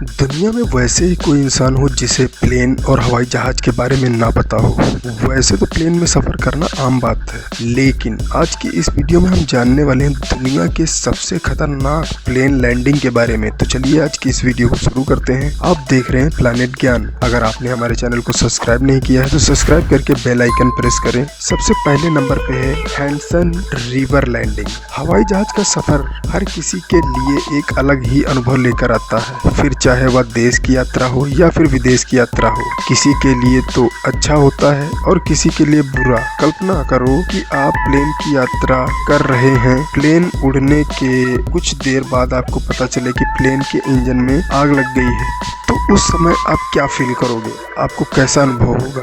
दुनिया में वैसे ही कोई इंसान हो जिसे प्लेन और हवाई जहाज के बारे में ना पता हो। वैसे तो प्लेन में सफ़र करना आम बात है, लेकिन आज की इस वीडियो में हम जानने वाले हैं दुनिया के सबसे खतरनाक प्लेन लैंडिंग के बारे में। तो चलिए आज की इस वीडियो को शुरू करते हैं। आप देख रहे हैं प्लैनेट ज्ञान। अगर आपने हमारे चैनल को सब्सक्राइब नहीं किया है तो सब्सक्राइब करके बेल आइकन प्रेस करें। सबसे पहले नंबर पे है हडसन रिवर लैंडिंग। हवाई जहाज का सफर हर किसी के लिए एक अलग ही अनुभव लेकर आता है, फिर चाहे वह देश की यात्रा हो या फिर विदेश की यात्रा हो। किसी के लिए तो अच्छा होता है और किसी के लिए बुरा। कल्पना करो कि आप प्लेन की यात्रा कर रहे हैं। प्लेन उड़ने के कुछ देर बाद आपको पता चले कि प्लेन के इंजन में आग लग गई है, तो उस समय आप क्या फील करोगे? आपको कैसा अनुभव होगा?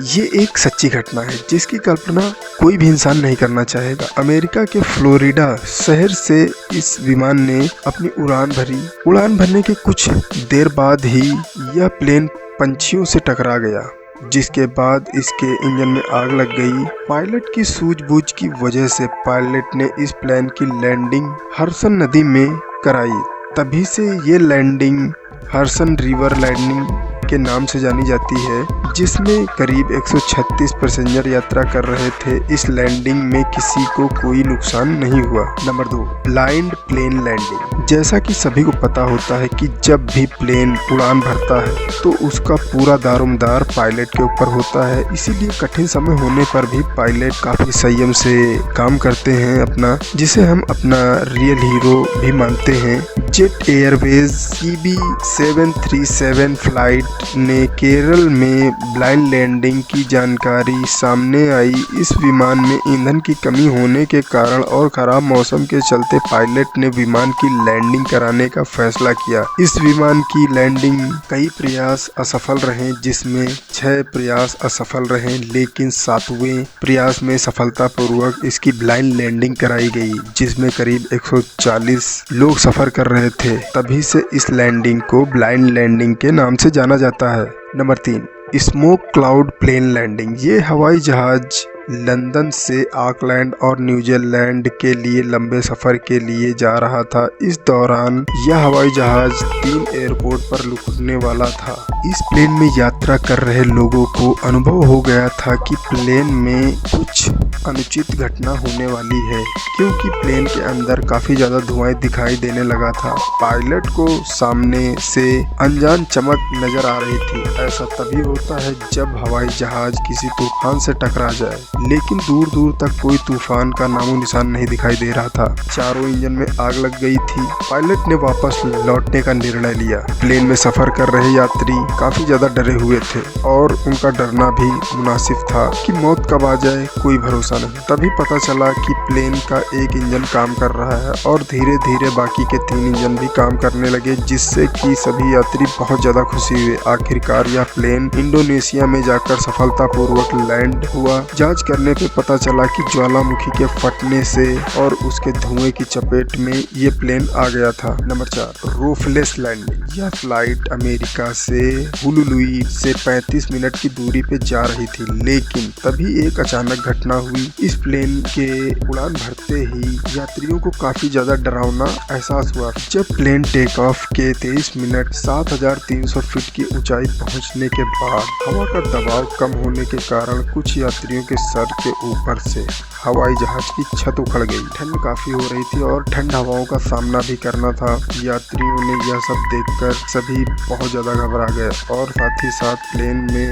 ये एक सच्ची घटना है जिसकी कल्पना कोई भी इंसान नहीं करना चाहेगा। अमेरिका के फ्लोरिडा शहर से इस विमान ने अपनी उड़ान भरी। उड़ान भरने के कुछ देर बाद ही यह प्लेन पंछियों से टकरा गया, जिसके बाद इसके इंजन में आग लग गई। पायलट की सूझबूझ की वजह से पायलट ने इस प्लेन की लैंडिंग हडसन नदी में कराई। तभी से ये लैंडिंग हडसन रिवर लैंडिंग के नाम से जानी जाती है, जिसमें करीब 136 पैसेंजर यात्रा कर रहे थे। इस लैंडिंग में किसी को कोई नुकसान नहीं हुआ। Number 2, blind plane landing. जैसा कि सभी को पता होता है कि जब भी प्लेन उड़ान भरता है तो उसका पूरा दारोमदार पायलट के ऊपर होता है। इसीलिए कठिन समय होने पर भी पायलट काफी संयम से काम करते हैं अपना, जिसे हम अपना रियल हीरो भी मानते हैं। जेट एयरवेज CB737 फ्लाइट ने केरल में ब्लाइंड लैंडिंग की जानकारी सामने आई। इस विमान में ईंधन की कमी होने के कारण और खराब मौसम के चलते पायलट ने विमान की लैंडिंग कराने का फैसला किया। इस विमान की लैंडिंग कई प्रयास असफल रहे, जिसमें 6 प्रयास असफल रहे, लेकिन 7वें प्रयास में सफलतापूर्वक इसकी ब्लाइंड लैंडिंग कराई गई, जिसमें करीब 140 लोग सफर कर रहे थे। तभी से इस लैंडिंग को ब्लाइंड लैंडिंग के नाम से जाना जाता है। Number 3, smoke cloud plane landing. ये हवाई जहाज लंदन से ऑकलैंड और न्यूजीलैंड के लिए लंबे सफर के लिए जा रहा था। इस दौरान यह हवाई जहाज 3 एयरपोर्ट पर रुकने वाला था। इस प्लेन में यात्रा कर रहे लोगों को अनुभव हो गया था कि प्लेन में कुछ अनुचित घटना होने वाली है, क्योंकि प्लेन के अंदर काफी ज्यादा धुआं दिखाई देने लगा था। पायलट को सामने से अनजान चमक नजर आ रही थी। ऐसा तभी होता है जब हवाई जहाज किसी तूफान से टकरा जाए, लेकिन दूर दूर तक कोई तूफान का नामो निशान नहीं दिखाई दे रहा था। चारों इंजन में आग लग गई थी। पायलट ने वापस लौटने का निर्णय लिया। प्लेन में सफर कर रहे यात्री काफी ज्यादा डरे हुए थे और उनका डरना भी मुनासिब था कि मौत कब आ जाए कोई भरोसा नहीं। तभी पता चला कि प्लेन का एक इंजन काम कर रहा है और धीरे धीरे बाकी के 3 इंजन भी काम करने लगे, जिससे कि सभी यात्री बहुत ज्यादा खुशी हुए। आखिरकार यह प्लेन इंडोनेशिया में जाकर सफलतापूर्वक लैंड हुआ। जांच करने पे पता चला कि ज्वालामुखी के फटने से और उसके धुएं की चपेट में ये प्लेन आ गया था। Number 4, roofless landing. यह फ्लाइट अमेरिका से हुलुलुई से 35 मिनट की दूरी पे जा रही थी, लेकिन तभी एक अचानक घटना हुई। इस प्लेन के उड़ान भरते ही यात्रियों को काफी ज्यादा डरावना एहसास हुआ। जब प्लेन टेक ऑफ के 23 मिनट 7300 फीट की ऊंचाई पहुंचने के बाद हवा का दबाव कम होने के कारण कुछ यात्रियों के सर के ऊपर से हवाई जहाज की छत उखड़ गई। ठंड काफी हो रही थी और ठंड हवाओं का सामना भी करना था। यात्रियों ने यह सब देखकर सभी बहुत ज्यादा घबरा गए और साथ ही साथ प्लेन में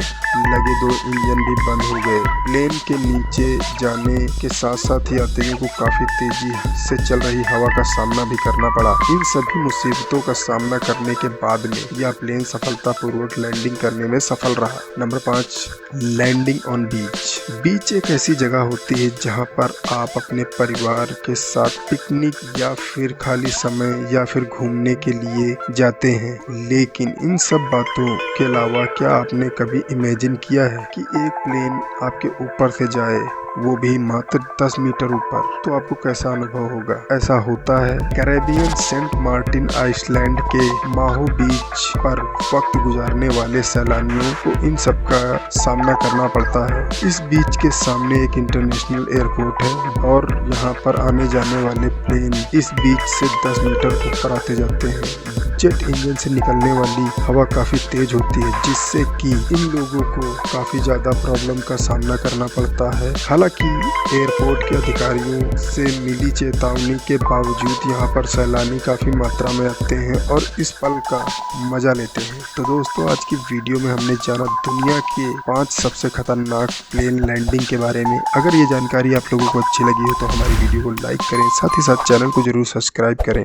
लगे 2 इंजन भी बंद हो गए। प्लेन के नीचे जाने के साथ साथ यात्रियों को काफी तेजी से चल रही हवा का सामना भी करना पड़ा। इन सभी मुसीबतों का सामना करने के बाद में यह प्लेन सफलतापूर्वक लैंडिंग करने में सफल रहा। नंबर 5, लैंडिंग ऑन बीच। बीच एक ऐसी जगह होती है जहाँ पर आप अपने परिवार के साथ पिकनिक या फिर खाली समय या फिर घूमने के लिए जाते हैं। लेकिन इन सब बातों के अलावा क्या आपने कभी इमेजिन किया है कि एक प्लेन आपके ऊपर से जाए, वो भी मात्र 10 मीटर ऊपर? तो आपको कैसा अनुभव होगा? ऐसा होता है कैरेबियन सेंट मार्टिन आइसलैंड के माहो बीच पर वक्त गुजारने वाले सैलानियों को इन सब का सामना करना पड़ता है। इस बीच के सामने एक इंटरनेशनल एयरपोर्ट है और यहाँ पर आने जाने वाले प्लेन इस बीच से 10 मीटर ऊपर आते जाते हैं। जेट इंजन से निकलने वाली हवा काफी तेज होती है, जिससे कि इन लोगों को काफी ज्यादा प्रॉब्लम का सामना करना पड़ता है। हालांकि एयरपोर्ट के अधिकारियों से मिली चेतावनी के बावजूद यहाँ पर सैलानी काफी मात्रा में आते हैं और इस पल का मजा लेते हैं। तो दोस्तों, आज की वीडियो में हमने जाना दुनिया के 5 सबसे खतरनाक प्लेन लैंडिंग के बारे में। अगर ये जानकारी आप लोगों को अच्छी लगी हो तो हमारी वीडियो को लाइक करें, साथ ही साथ चैनल को जरूर सब्सक्राइब करें।